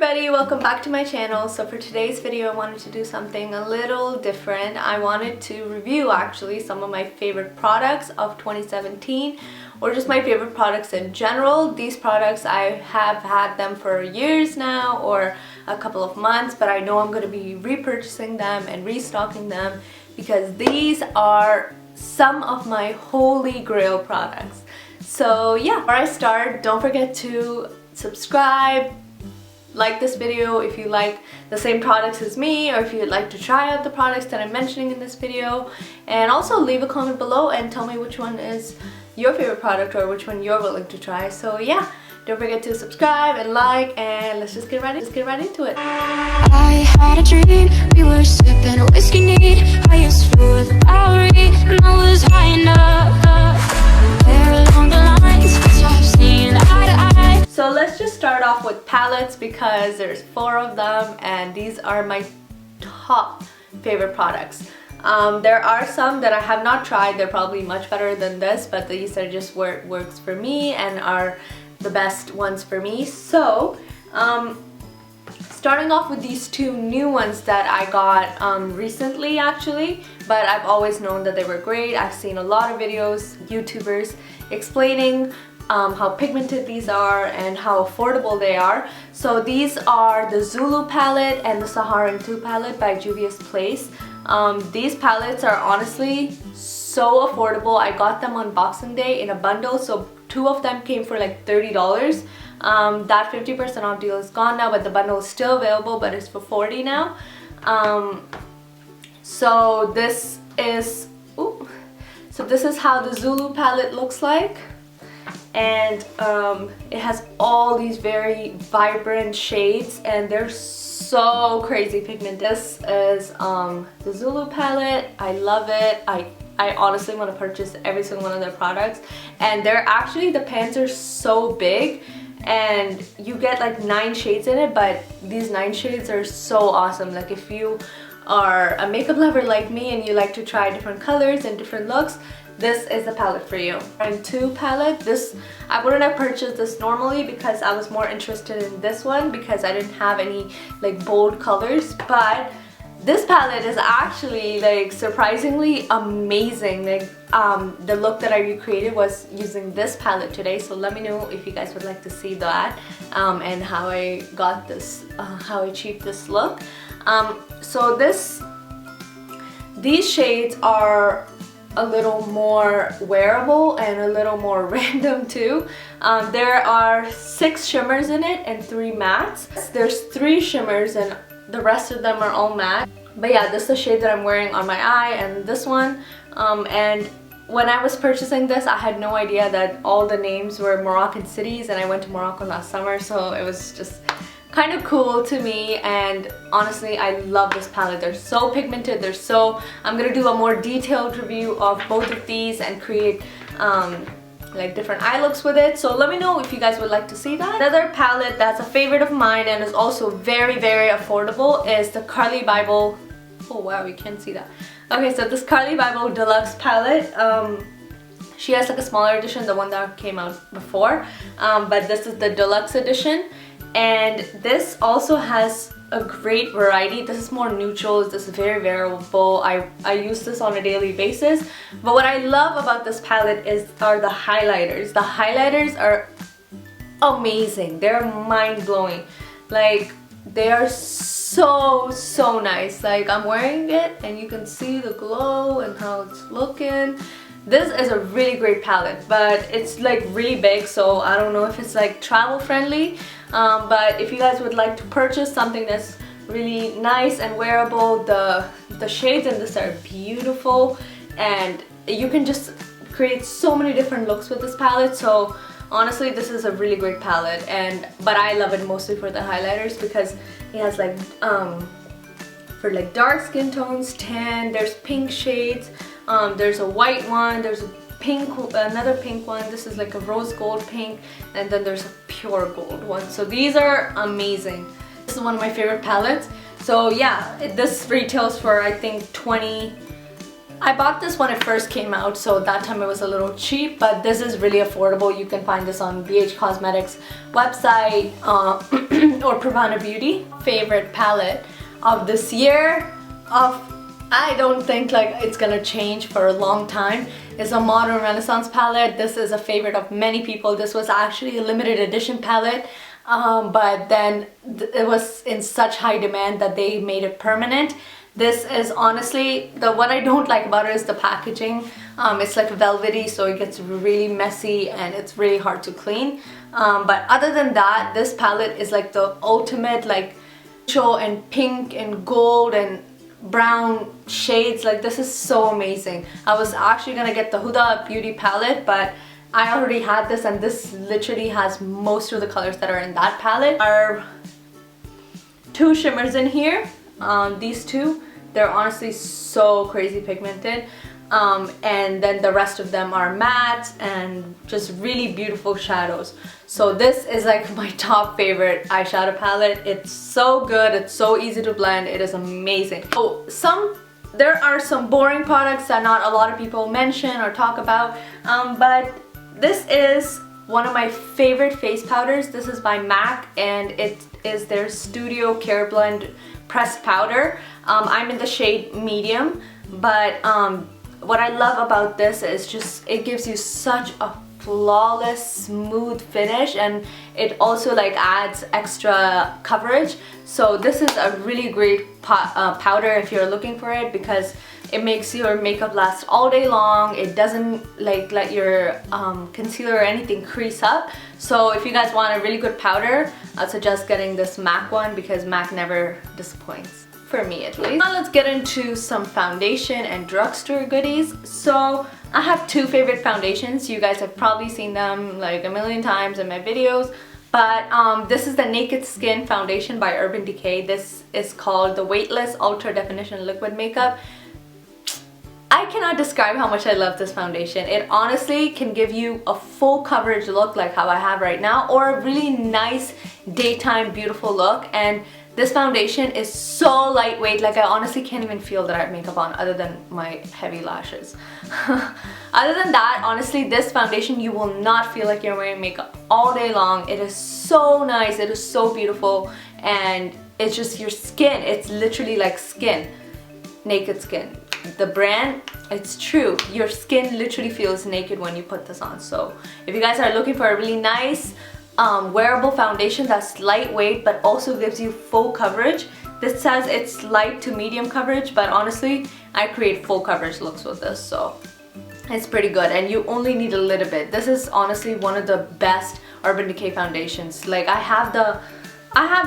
everybody, welcome back to my channel. So for today's video I wanted to do something a little different. I wanted to review actually some of my favorite products of 2017 or just my favorite products in general. These products I have had them for years now or a couple of months, but I know I'm going to be repurchasing them and restocking them because these are some of my holy grail products. So yeah, before I start, don't forget to subscribe, like this video if you like the same products as me, or if you'd like to try out the products that I'm mentioning in this video, and also leave a comment below and tell me which one is your favorite product or which one you're willing to try. So yeah, don't forget to subscribe and like, and let's just get right into it. I had a dream, we were sipping a whiskey neat, highest floor of the Bowery, and I was high enough. There along the lines, stop seeing eye to eye. So let's just start off with palettes because there's 4 of them and these are my top favorite products. There are some that I have not tried, they're probably much better than this, but these are just where it works for me and are the best ones for me. So starting off with these 2 new ones that I got recently actually, but I've always known that they were great. I've seen a lot of videos, YouTubers explaining how pigmented these are and how affordable they are. So these are the Zulu palette and the Saharan 2 palette by Juvia's Place. These palettes are honestly so affordable. I got them on Boxing Day in a bundle, so 2 of them came for like $30. That 50% off deal is gone now, but the bundle is still available, but it's for $40 now. So this is how the Zulu palette looks like. And it has all these very vibrant shades and they're so crazy pigmented. This is the Zulu palette. I love it. I honestly want to purchase every single one of their products, and they're actually, the pans are so big and you get like 9 shades in it, but these 9 shades are so awesome. Like if you are a makeup lover like me and you like to try different colors and different looks, this is the palette for you. And 2 palette, this, I wouldn't have purchased this normally because I was more interested in this one because I didn't have any like bold colors, but this palette is actually like surprisingly amazing. Like the look that I recreated was using this palette today, so let me know if you guys would like to see that and how I got this, how I achieved this look. So these shades are a little more wearable and a little more random too. There are 6 shimmers in it and 3 mattes. There's 3 shimmers and the rest of them are all matte. But yeah, this is the shade that I'm wearing on my eye and this one. And when I was purchasing this, I had no idea that all the names were Moroccan cities, and I went to Morocco last summer, so it was just kind of cool to me. And honestly, I love this palette. They're so pigmented. I'm gonna do a more detailed review of both of these and create like different eye looks with it, so let me know if you guys would like to see that. Another palette that's a favorite of mine and is also very affordable is the Carli Bybel. Oh wow, you can't see that. Okay, so this Carli Bybel Deluxe palette, she has like a smaller edition, the one that came out before, but this is the deluxe edition. And this also has a great variety. This is more neutrals. This is very wearable. I use this on a daily basis. But what I love about this palette are the highlighters. The highlighters are amazing. They're mind-blowing. Like, they are so nice. Like, I'm wearing it and you can see the glow and how it's looking. This is a really great palette, but it's like really big, so I don't know if it's like travel friendly. But if you guys would like to purchase something that's really nice and wearable, the shades in this are beautiful and you can just create so many different looks with this palette. So honestly, this is a really great palette, but I love it mostly for the highlighters because it has like for like dark skin tones, tan, there's pink shades, there's a white one, there's a pink, another pink one, this is like a rose gold pink, and then there's a pure gold one. So these are amazing. This is one of my favorite palettes. So yeah, this retails for I think $20 I bought this when it first came out, so at that time it was a little cheap, but this is really affordable. You can find this on BH Cosmetics website or Pravana Beauty. Favorite palette of this year, I don't think like it's gonna change for a long time, is a Modern Renaissance palette. This is a favorite of many people. This was actually a limited edition palette, but then it was in such high demand that they made it permanent. This is honestly, what I don't like about it is the packaging. It's like velvety, so it gets really messy and it's really hard to clean. But other than that, this palette is like the ultimate like neutral and pink and gold and brown shades. Like this is so amazing. I was actually gonna get the Huda Beauty palette, but I already had this, and this literally has most of the colors that are in that palette. There are 2 shimmers in here. These two, they're honestly so crazy pigmented, and then the rest of them are matte and just really beautiful shadows. So this is like my top favorite eyeshadow palette. It's so good, it's so easy to blend, it is amazing. So there are some boring products that not a lot of people mention or talk about, but this is one of my favorite face powders. This is by MAC, and it is their Studio Care Blend pressed powder. I'm in the shade medium, but what I love about this is just it gives you such a flawless smooth finish, and it also like adds extra coverage. So this is a really great powder if you're looking for it, because it makes your makeup last all day long. It doesn't like let your concealer or anything crease up. So if you guys want a really good powder, I'd suggest getting this MAC one, because MAC never disappoints, for me at least. Now let's get into some foundation and drugstore goodies. So I have 2 favorite foundations. You guys have probably seen them like a million times in my videos. But this is the Naked Skin foundation by Urban Decay. This is called the Weightless Ultra Definition Liquid Makeup. I cannot describe how much I love this foundation. It honestly can give you a full coverage look like how I have right now, or a really nice daytime beautiful look. And this foundation is so lightweight, like I honestly can't even feel that I have makeup on other than my heavy lashes. Other than that, honestly, this foundation, you will not feel like you're wearing makeup all day long. It is so nice, it is so beautiful, and it's just your skin. It's literally like skin. Naked Skin. The brand, it's true. Your skin literally feels naked when you put this on. So if you guys are looking for a really nice wearable foundation that's lightweight but also gives you full coverage, this says it's light to medium coverage, but honestly I create full coverage looks with this, so it's pretty good, and you only need a little bit. This is honestly one of the best Urban Decay foundations. Like I have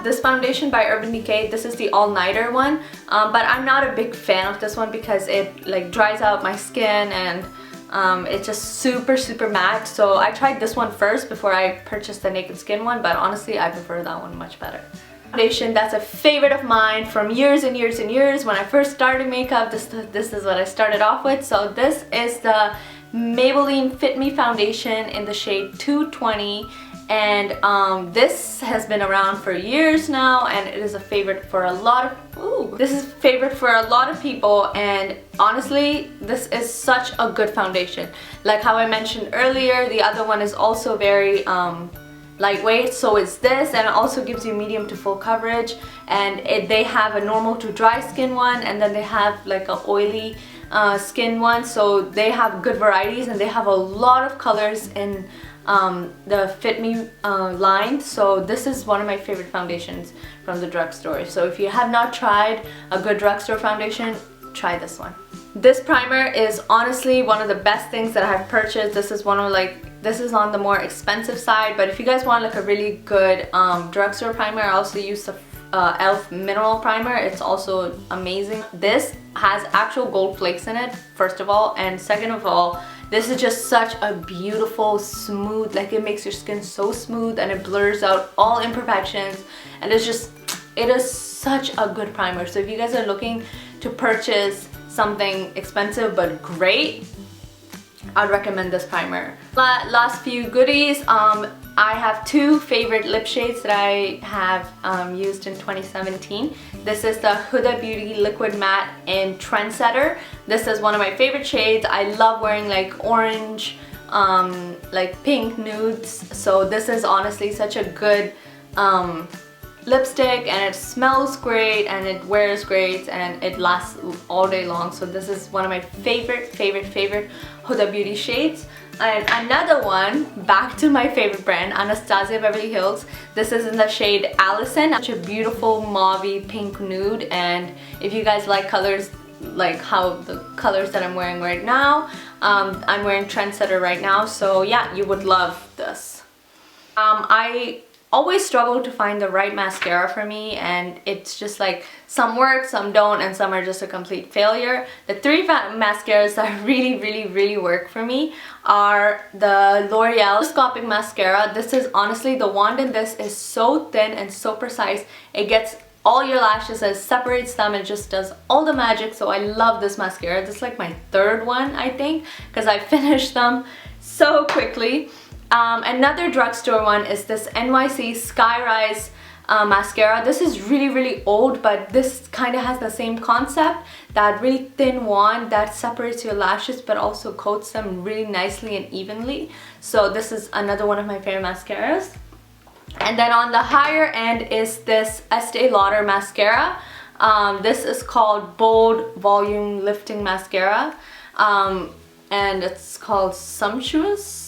this foundation by Urban Decay. This is the all-nighter one, but I'm not a big fan of this one because it like dries out my skin, and it's just super matte. So I tried this one first before I purchased the Naked Skin one, but honestly I prefer that one much better. Foundation that's a favorite of mine from years and years and years. When I first started makeup, this is what I started off with. So this is the Maybelline Fit Me foundation in the shade 220. And this has been around for years now, and it is a favorite for a lot of people. And honestly, this is such a good foundation. Like how I mentioned earlier, the other one is also very lightweight, so it's this, and it also gives you medium to full coverage. And they have a normal to dry skin one, and then they have like a oily skin one. So they have good varieties, and they have a lot of colors in the Fit Me line. So this is one of my favorite foundations from the drugstore. So if you have not tried a good drugstore foundation, try this one. This primer is honestly one of the best things that I have purchased. This is this is on the more expensive side, but if you guys want like a really good drugstore primer, I also use the e.l.f. mineral primer. It's also amazing. This has actual gold flakes in it, first of all, and second of all, this is just such a beautiful, smooth, like it makes your skin so smooth, and it blurs out all imperfections, and it is such a good primer. So if you guys are looking to purchase something expensive but great, I'd recommend this primer. Last few goodies, I have two favorite lip shades that I have used in 2017. This is the Huda Beauty Liquid Matte in Trendsetter. This is one of my favorite shades. I love wearing like orange, like pink nudes. So this is honestly such a good lipstick, and it smells great and it wears great and it lasts all day long. So this is one of my favorite Huda Beauty shades. And another one, back to my favorite brand, Anastasia Beverly Hills. This is in the shade Allison. Such a beautiful mauvey pink nude, and if you guys like colors like how the colors that I'm wearing right now, I'm wearing Trendsetter right now, so yeah, you would love this. I always struggle to find the right mascara for me, and it's just like some work, some don't, and some are just a complete failure. The three mascaras that really work for me are the L'Oreal Telescopic Mascara. This is honestly, the wand in this is so thin and so precise. It gets all your lashes, it separates them, it just does all the magic. So I love this mascara. This is like my third one, I think, because I finished them so quickly. Another drugstore one is this NYC Skyrise mascara. This is really old, but this kind of has the same concept, that really thin wand that separates your lashes but also coats them really nicely and evenly. So this is another one of my favorite mascaras. And then on the higher end is this Estee Lauder mascara. This is called Bold Volume Lifting Mascara, and it's called Sumptuous.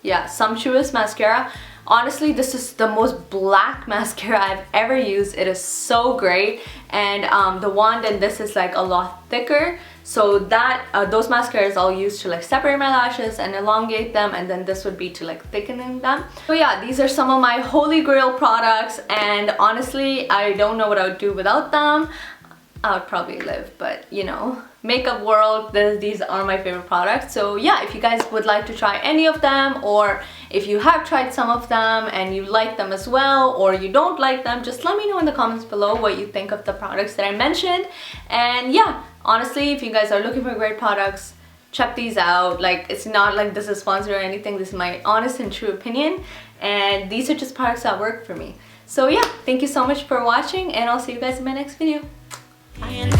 Yeah, Sumptuous Mascara. Honestly, this is the most black mascara I've ever used. It is so great, and the wand in this is like a lot thicker. So that those mascaras I'll use to like separate my lashes and elongate them, and then this would be to like thickening them. So yeah, these are some of my holy grail products, and honestly, I don't know what I would do without them. I would probably live, but you know, makeup world, these are my favorite products. So yeah, if you guys would like to try any of them, or if you have tried some of them and you like them as well, or you don't like them, just let me know in the comments below what you think of the products that I mentioned. And yeah, honestly, if you guys are looking for great products, check these out. Like, it's not like this is sponsored or anything. This is my honest and true opinion, and these are just products that work for me. So yeah, thank you so much for watching, and I'll see you guys in my next video. Bye.